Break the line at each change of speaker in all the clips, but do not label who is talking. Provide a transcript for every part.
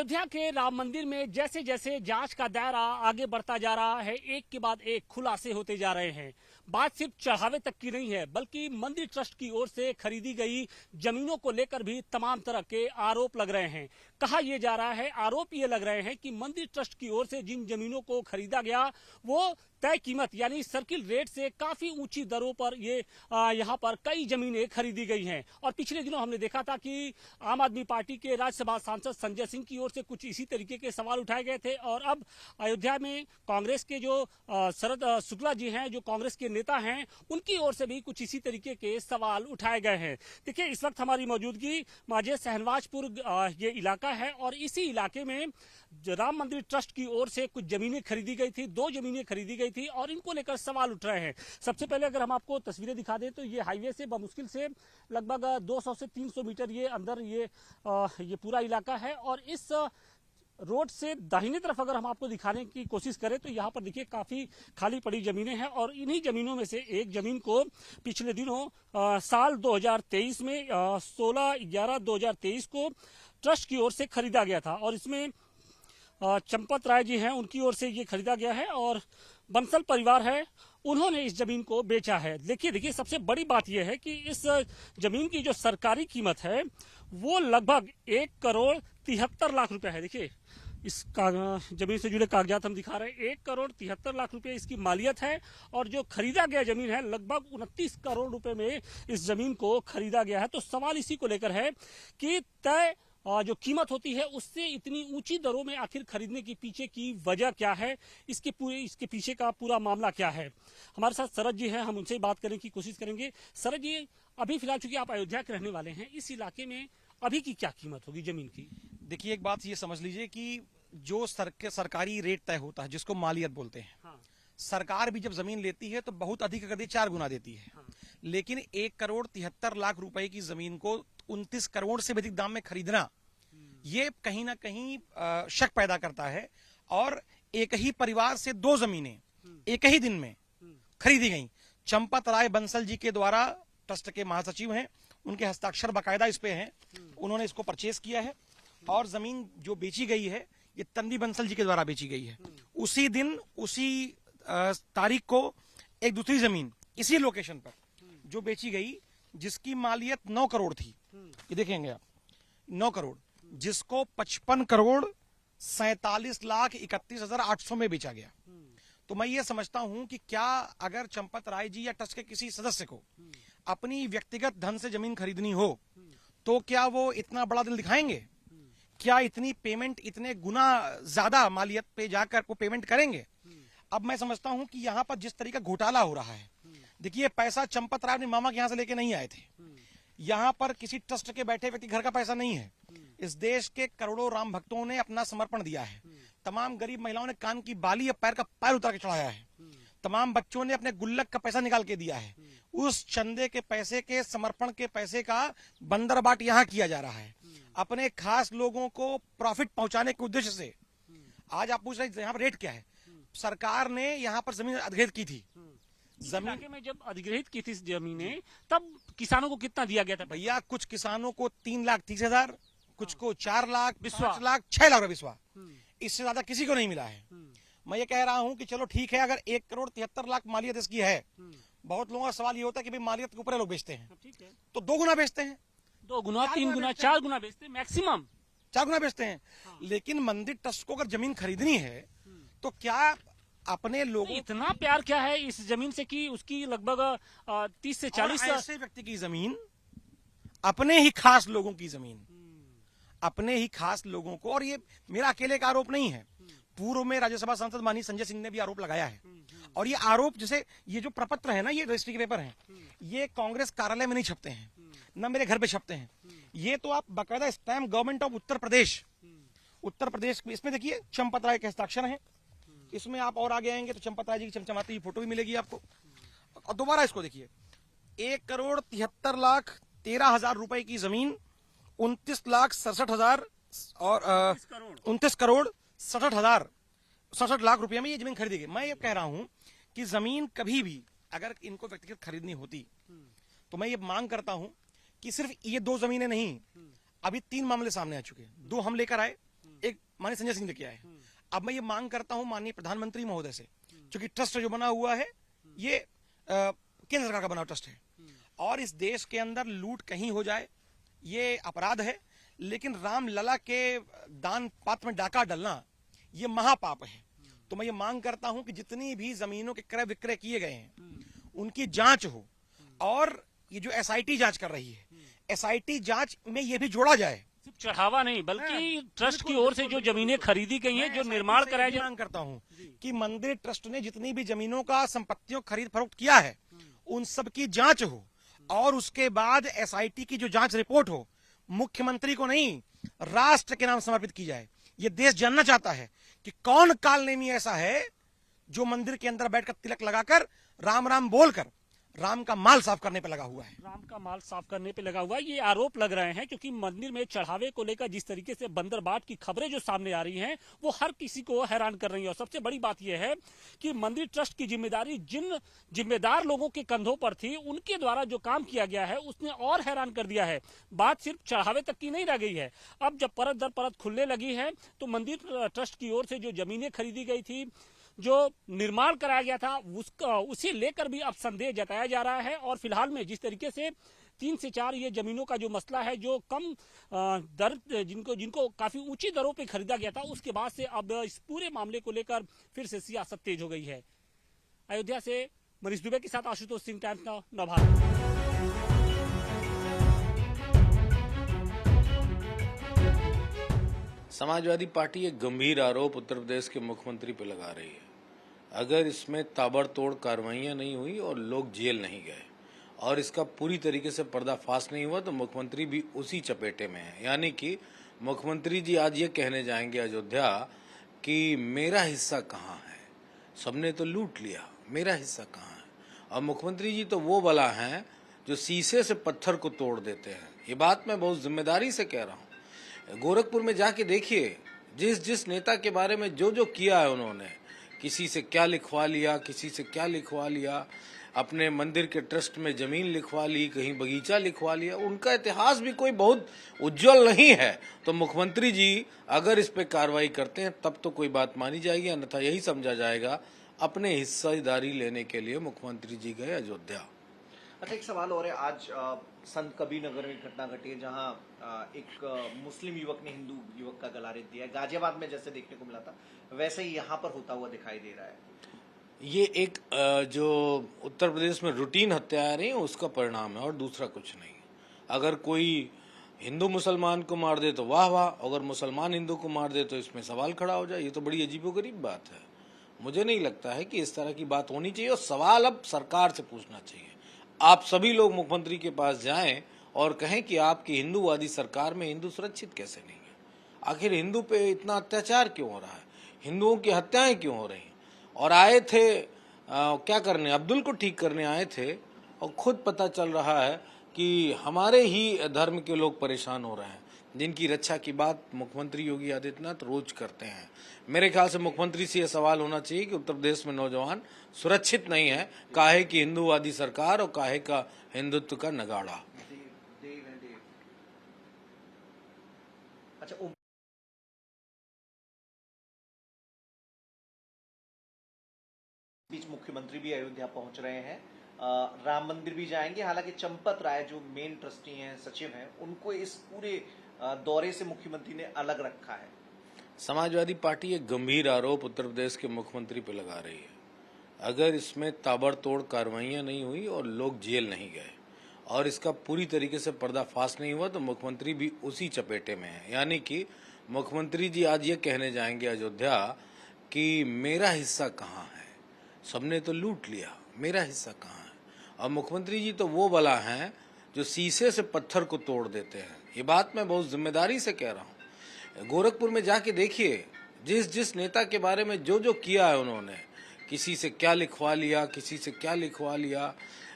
अयोध्या के राम मंदिर में जैसे जैसे जांच का दायरा आगे बढ़ता जा रहा है, एक के बाद एक खुलासे होते जा रहे हैं। बात सिर्फ चढ़ावे तक की नहीं है, बल्कि मंदिर ट्रस्ट की ओर से खरीदी गई जमीनों को लेकर भी तमाम तरह के आरोप लग रहे हैं। कहा यह जा रहा है, आरोप ये लग रहे हैं कि मंदिर ट्रस्ट की ओर से जिन जमीनों को खरीदा गया वो तय कीमत यानी सर्किल रेट से काफी ऊंची दरों पर ये यहाँ पर कई जमीनें खरीदी गई हैं। और पिछले दिनों हमने देखा था कि आम आदमी पार्टी के राज्यसभा सांसद संजय सिंह की ओर से कुछ इसी तरीके के सवाल उठाए गए थे। और अब अयोध्या में कांग्रेस के जो शरद शुक्ला जी हैं, जो कांग्रेस के नेता हैं, उनकी ओर से भी कुछ इसी तरीके के सवाल उठाए गए हैं। देखिए, इस वक्त हमारी मौजूदगी माजे सहनवाजपुर ये इलाका है और इसी इलाके में राम मंदिर ट्रस्ट की ओर से कुछ जमीनें खरीदी गई थी, 2 जमीनें खरीदी गई थी और इनको लेकर सवाल उठ रहे हैं। सबसे पहले अगर हम आपको तस्वीरें दिखा दें तो ये हाईवे से बमुश्किल से लगभग 200 से 300 मीटर ये अंदर ये पूरा इलाका है। और इस रोड से दाहिने तरफ अगर हम आपको दिखाने की कोशिश करें तो यहाँ पर देखिए काफी खाली पड़ी जमीनें हैं। और इन्हीं जमीनों में से एक जमीन को पिछले दिनों साल 2023 में 16/11/2023 को ट्रस्ट की ओर से खरीदा गया था। और इसमें चंपत राय जी हैं, उनकी ओर से ये खरीदा गया है और बंसल परिवार है, उन्होंने इस जमीन को बेचा है। देखिए सबसे बड़ी बात यह है कि इस जमीन की जो सरकारी कीमत है वो लगभग 1,73,00,000 रुपए है। देखिए, इस जमीन से जुड़े कागजात हम दिखा रहे हैं, 1,73,00,000 रुपए इसकी मालियत है। और जो खरीदा गया जमीन है लगभग 29 करोड़ रुपए में इस जमीन को खरीदा गया है। तो सवाल इसी को लेकर है कि तय जो कीमत होती है उससे इतनी ऊंची दरों में आखिर खरीदने के पीछे की वजह क्या है, इसके पीछे का पूरा मामला क्या है। हमारे साथ शरद जी हैं, हम उनसे बात करने की कोशिश करेंगे। शरद जी, अभी फिलहाल चूंकि आप अयोध्या के रहने वाले हैं, इस इलाके में अभी की क्या कीमत होगी जमीन की?
देखिए, एक बात ये समझ लीजिए कि जो सरकारी रेट तय होता है जिसको मालियत बोलते हैं,
हाँ।
सरकार भी जब जमीन लेती है तो बहुत अधिक कर 4 गुना देती है।
हाँ।
लेकिन 1,73,00,000 रुपए की जमीन को 29 करोड़ से अधिक दाम में खरीदना, ये कहीं ना कहीं शक पैदा करता है। और एक ही परिवार से 2 जमीनें एक ही दिन में खरीदी गई। चंपत राय बंसल जी के द्वारा, ट्रस्ट के महासचिव हैं, उनके हस्ताक्षर बाकायदा इस पे हैं, उन्होंने इसको परचेज किया है। और जमीन जो बेची गई है ये तन्वी बंसल जी के द्वारा बेची गई है। उसी दिन उसी तारीख को एक दूसरी जमीन इसी लोकेशन पर जो बेची गई, जिसकी मालियत 9 करोड़ थी, ये देखेंगे आप, 9 करोड़, जिसको 55 करोड़ 47,31,800 में बेचा गया। तो मैं ये समझता हूं कि क्या अगर चंपत राय जी या ट्रस्ट के किसी सदस्य को अपनी व्यक्तिगत धन से जमीन खरीदनी हो तो क्या वो इतना बड़ा दिल दिखाएंगे? क्या इतनी पेमेंट, इतने गुना ज्यादा मालियत पे जाकर वो पेमेंट करेंगे? अब मैं समझता हूं कि यहाँ पर जिस तरीका घोटाला हो रहा है, देखिए, पैसा चंपत राय अपने मामा के यहाँ से लेके नहीं आए थे। यहाँ पर किसी ट्रस्ट के बैठे व्यक्ति घर का पैसा नहीं है। इस देश के करोड़ों राम भक्तों ने अपना समर्पण दिया है। तमाम गरीब महिलाओं ने कान की बाली या पैर का पैर उतार के चढ़ाया है। तमाम बच्चों ने अपने गुल्लक का पैसा निकाल के दिया है। उस चंदे के पैसे के, समर्पण के पैसे का बंदरबाट यहाँ किया जा रहा है अपने खास लोगों को प्रॉफिट पहुंचाने के उद्देश्य से। आज आप पूछ रहे हैं यहाँ पर रेट क्या है? सरकार ने यहाँ पर जमीन अधिग्रहित की थी।
जमीन में जब अधिग्रहित की थी जमीनें, तब किसानों को कितना दिया गया था?
भैया, कुछ किसानों को 3,30,000, कुछ को 4 लाख, 5 लाख, 6 लाख रुपए बिस्वा। इससे ज्यादा किसी को नहीं मिला है। मैं ये कह रहा हूं कि चलो ठीक है, अगर 1,73,00,000 मालियत इसकी है, बहुत लोगों का सवाल ये होता है कि भाई मालियत के ऊपर लोग बेचते हैं, तो 2 गुना बेचते हैं,
2 गुना, 3 गुना, 4 गुना बेचते हैं, मैक्सिमम
4 गुना बेचते हैं। लेकिन मंदिर ट्रस्ट को अगर जमीन खरीदनी है तो क्या अपने लोगों,
इतना प्यार क्या है इस जमीन से कि उसकी लगभग 30 से 40
ऐसे व्यक्ति की जमीन, अपने ही खास लोगों की जमीन, अपने ही खास लोगों को। और ये मेरा अकेले का आरोप नहीं है, पूर्व में राज्यसभा सांसद माननीय संजय सिंह ने भी आरोप लगाया है। और ये आरोप, जैसे ये जो प्रपत्र है ना, ये रजिस्ट्री के पेपर हैं, ये कांग्रेस कार्यालय में नहीं छपते हैं, न मेरे घर पे छपते हैं। ये तो आप बाकायदा stamp government of Uttar Pradesh, इसमें देखिए चंपत राय के हस्ताक्षर हैं। इसमें आप और आगे आएंगे तो चंपत राय जी की चमचमाती हुई फोटो भी मिलेगी आपको। और दोबारा इसको देखिए, 1,73,13,000 रुपए की जमीन, 29,67,000 और 29 करोड़ 67 लाख रुपए में ये जमीन खरीदी गई। मैं ये कह रहा हूं कि जमीन कभी भी अगर इनको व्यक्तिगत खरीदनी होती तो मैं ये मांग करता हूं कि सिर्फ ये 2 जमीनें नहीं, अभी 3 मामले सामने आ चुके हैं। 2 हम लेकर आए, एक माननीय संजय सिंह ने किया है। अब मैं ये मांग करता हूं माननीय प्रधानमंत्री महोदय से, क्योंकि ट्रस्ट जो बना हुआ है ये केंद्र सरकार का बना हुआ ट्रस्ट है, और इस देश के अंदर लूट कहीं हो जाए ये अपराध है, लेकिन राम लला के दान पात्र में डाका डालना ये महापाप है। तो मैं ये मांग करता हूं कि जितनी भी जमीनों के क्रय विक्रय किए गए हैं उनकी जांच हो, और ये जो एसआईटी जांच कर रही है, एसआईटी जांच में ये भी जोड़ा जाए।
सिर्फ चढ़ावा नहीं बल्कि ट्रस्ट की ओर से जो जमीनें खरीदी गई हैं, जो निर्माण कराया जाए।
मांग करता हूं कि मंदिर ट्रस्ट ने जितनी भी जमीनों का संपत्तियों खरीद फरोख्त किया है उन सब की जांच हो, और उसके बाद एसआईटी की जो जांच रिपोर्ट हो मुख्यमंत्री को नहीं राष्ट्र के नाम समर्पित की जाए। ये देश जानना चाहता है कि कौन कालनेमी ऐसा है जो मंदिर के अंदर बैठकर तिलक लगाकर राम राम बोलकर राम का माल साफ करने पे लगा हुआ है।
राम का माल साफ करने पे लगा हुआ है, ये आरोप लग रहे हैं, क्योंकि मंदिर में चढ़ावे को लेकर जिस तरीके से बंदरबाट की खबरें जो सामने आ रही हैं वो हर किसी को हैरान कर रही है। और सबसे बड़ी बात यह है कि मंदिर ट्रस्ट की जिम्मेदारी जिन जिम्मेदार लोगों के कंधों पर थी उनके द्वारा जो काम किया गया है उसने और हैरान कर दिया है। बात सिर्फ चढ़ावे तक की नहीं रह गई है, अब जब परत दर परत खुलने लगी है तो मंदिर ट्रस्ट की ओर से जो जमीनें खरीदी गई थी, जो निर्माण कराया गया था, उसका उसे लेकर भी अब संदेह जताया जा रहा है। और फिलहाल में जिस तरीके से 3 से 4 ये जमीनों का जो मसला है, जो कम दर जिनको काफी ऊंची दरों पे खरीदा गया था, उसके बाद से अब इस पूरे मामले को लेकर फिर से सियासत तेज हो गई है। अयोध्या से मनीष दुबे के साथ Ashutosh Singh, times now, Navbharat.
Samajwadi party एक गंभीर आरोप उत्तर प्रदेश के मुख्यमंत्री पर लगा रही है। अगर इसमें ताबड़तोड़ कार्रवाइयां नहीं हुई और लोग जेल नहीं गए और इसका पूरी तरीके से पर्दाफाश नहीं हुआ तो मुख्यमंत्री भी उसी चपेटे में है। यानी कि मुख्यमंत्री जी आज ये कहने जाएंगे अयोध्या कि मेरा हिस्सा कहाँ है, सबने तो लूट लिया, मेरा हिस्सा कहाँ है। और मुख्यमंत्री जी तो वो बला हैं जो शीशे से पत्थर को तोड़ देते हैं। ये बात मैं बहुत जिम्मेदारी से कह रहा हूँ। गोरखपुर में जाके देखिए, जिस नेता के बारे में जो किया है उन्होंने, किसी से क्या लिखवा लिया, किसी से क्या लिखवा लिया, अपने मंदिर के ट्रस्ट में जमीन लिखवा ली, कहीं बगीचा लिखवा लिया, उनका इतिहास भी कोई बहुत उज्जवल नहीं है। तो मुख्यमंत्री जी अगर इस पे कार्रवाई करते हैं तब तो कोई बात मानी जाएगी, अन्यथा यही समझा जाएगा अपने हिस्सेदारी लेने के लिए मुख्यमंत्री जी गए अयोध्या।
अच्छा, एक सवाल और है। आज संत कबीर नगर में घटना घटी है जहां एक मुस्लिम युवक ने हिंदू युवक का गला रेत दिया है। गाजियाबाद में जैसे देखने को मिला था वैसे ही यहाँ पर होता हुआ दिखाई दे रहा है।
ये एक जो उत्तर प्रदेश में रूटीन हत्याएं आ रही हैं उसका परिणाम है और दूसरा कुछ नहीं। अगर कोई हिंदू मुसलमान को मार दे तो वाह वाह, अगर मुसलमान हिंदू को मार दे तो इसमें सवाल खड़ा हो जाए। ये तो बड़ी अजीबोगरीब बात है। मुझे नहीं लगता है कि इस तरह की बात होनी चाहिए और सवाल अब सरकार से पूछना चाहिए। आप सभी लोग मुख्यमंत्री के पास जाएं और कहें कि आपकी हिंदूवादी सरकार में हिंदू सुरक्षित कैसे नहीं है, आखिर हिंदू पे इतना अत्याचार क्यों हो रहा है, हिंदुओं की हत्याएं क्यों हो रही हैं। और आए थे क्या करने, अब्दुल को ठीक करने आए थे और खुद पता चल रहा है कि हमारे ही धर्म के लोग परेशान हो रहे हैं, जिनकी रक्षा की बात मुख्यमंत्री योगी आदित्यनाथ रोज करते हैं। मेरे ख्याल से मुख्यमंत्री से यह सवाल होना चाहिए कि उत्तर प्रदेश में नौजवान सुरक्षित नहीं है, काहे की हिंदूवादी सरकार और काहे का हिंदुत्व का नगाड़ा।
अच्छा, बीच मुख्यमंत्री भी अयोध्या पहुंच रहे हैं, राम मंदिर भी जाएंगे। हालांकि चंपत राय जो मेन ट्रस्टी हैं, सचिव हैं, उनको इस पूरे दौरे से मुख्यमंत्री ने अलग रखा है।
समाजवादी पार्टी एक गंभीर आरोप उत्तर प्रदेश के मुख्यमंत्री पर लगा रही है। अगर इसमें ताबड़तोड़ कार्रवाइयां नहीं हुई और लोग जेल नहीं गए और इसका पूरी तरीके से पर्दाफाश नहीं हुआ तो मुख्यमंत्री भी उसी चपेटे में है। यानी कि मुख्यमंत्री जी आज ये कहने जाएंगे अयोध्या कि मेरा हिस्सा कहाँ है, सबने तो लूट लिया, मेरा हिस्सा कहाँ है। और मुख्यमंत्री जी तो वो बला हैं जो शीशे से पत्थर को तोड़ देते हैं। ये बात मैं बहुत जिम्मेदारी से कह रहा हूँ। गोरखपुर में जाके देखिए, जिस नेता के बारे में जो किया है उन्होंने, किसी से क्या लिखवा लिया, किसी से क्या लिखवा लिया,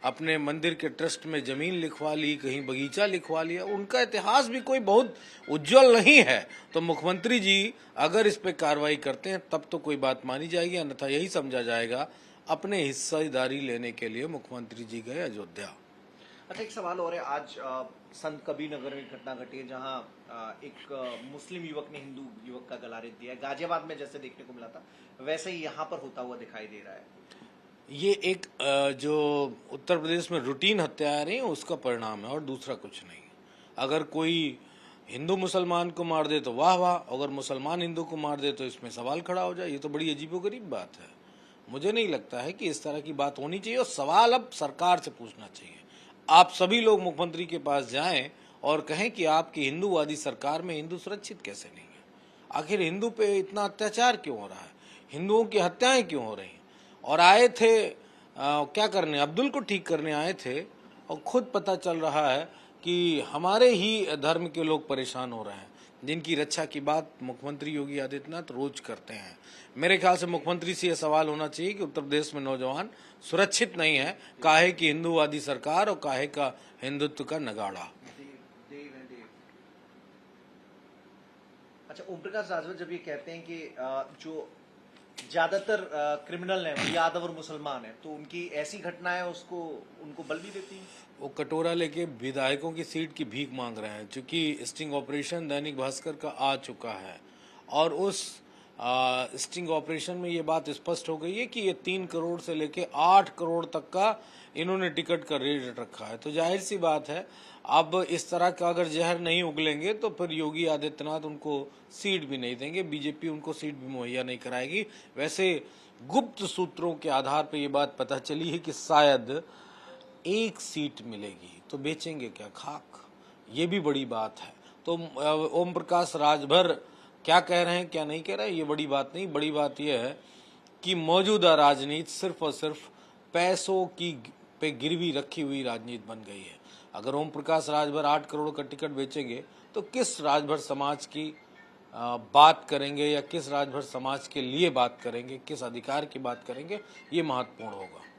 अपने मंदिर के ट्रस्ट में जमीन लिखवा ली, कहीं बगीचा लिखवा लिया, उनका इतिहास भी कोई बहुत उज्जवल नहीं है। तो मुख्यमंत्री जी अगर इस पे कार्रवाई करते हैं तब तो कोई बात मानी जाएगी, अन्यथा यही समझा जाएगा अपने हिस्सेदारी लेने के लिए मुख्यमंत्री जी गए अयोध्या।
अच्छा, एक सवाल और है। आज संत कबीर नगर में घटना घटी है जहां एक मुस्लिम युवक ने हिंदू युवक का गला रेत दिया है। गाजियाबाद में जैसे देखने को मिला था वैसे ही यहाँ पर होता हुआ दिखाई दे रहा है।
ये एक जो उत्तर प्रदेश में रूटीन हत्याएं रही हैं उसका परिणाम है और दूसरा कुछ नहीं। अगर कोई हिंदू मुसलमान को मार दे तो वाह वाह, अगर मुसलमान हिंदू को मार दे तो इसमें सवाल खड़ा हो जाए। ये तो बड़ी अजीबोगरीब बात है। मुझे नहीं लगता है कि इस तरह की बात होनी चाहिए और सवाल अब सरकार से पूछना चाहिए। आप सभी लोग मुख्यमंत्री के पास जाएं और कहें कि आपकी हिंदूवादी सरकार में हिंदू सुरक्षित कैसे नहीं है। आखिर हिंदू पे इतना अत्याचार क्यों हो रहा है, हिंदुओं की हत्याएं क्यों हो रही हैं। और आए थे क्या करने, अब्दुल को ठीक करने आए थे और खुद पता चल रहा है कि हमारे ही धर्म के लोग परेशान हो रहे हैं, जिनकी रक्षा की बात मुख्यमंत्री योगी आदित्यनाथ रोज करते हैं। मेरे ख्याल से मुख्यमंत्री से यह सवाल होना चाहिए कि उत्तर प्रदेश में नौजवान सुरक्षित नहीं है, काहे की हिंदूवादी सरकार और काहे का हिंदुत्व का नगाड़ा।
अच्छा, ओम प्रकाश राजभर जब ये कहते हैं कि जो ज्यादातर क्रिमिनल हैं वो यादव और मुसलमान हैं, तो उनकी ऐसी घटनाएं उसको उनको बल भी देती हैं।
वो कटोरा लेके विधायकों की सीट की भीख मांग रहे हैं, क्योंकि स्टिंग ऑपरेशन दैनिक भास्कर का आ चुका है और उस स्टिंग ऑपरेशन में ये बात स्पष्ट हो गई है कि ये 3 करोड़ से लेके 8 करोड़ तक का इन्होंने टिकट का रेट रखा है। तो जाहिर सी बात है, अब इस तरह का अगर जहर नहीं उगलेंगे तो फिर योगी आदित्यनाथ उनको सीट भी नहीं देंगे, बीजेपी उनको सीट भी मुहैया नहीं कराएगी। वैसे गुप्त सूत्रों के आधार पर यह बात पता चली है कि शायद 1 सीट मिलेगी, तो बेचेंगे क्या खाक, ये भी बड़ी बात है। तो ओम प्रकाश राजभर क्या कह रहे हैं क्या नहीं कह रहे हैं ये बड़ी बात नहीं। बड़ी बात यह है कि मौजूदा राजनीति सिर्फ और सिर्फ पैसों की पे गिरवी रखी हुई राजनीति बन गई है। अगर ओम प्रकाश राजभर 8 करोड़ का टिकट बेचेंगे तो किस राजभर समाज की बात करेंगे या किस राजभर समाज के लिए बात करेंगे, किस अधिकार की बात करेंगे, ये महत्वपूर्ण होगा।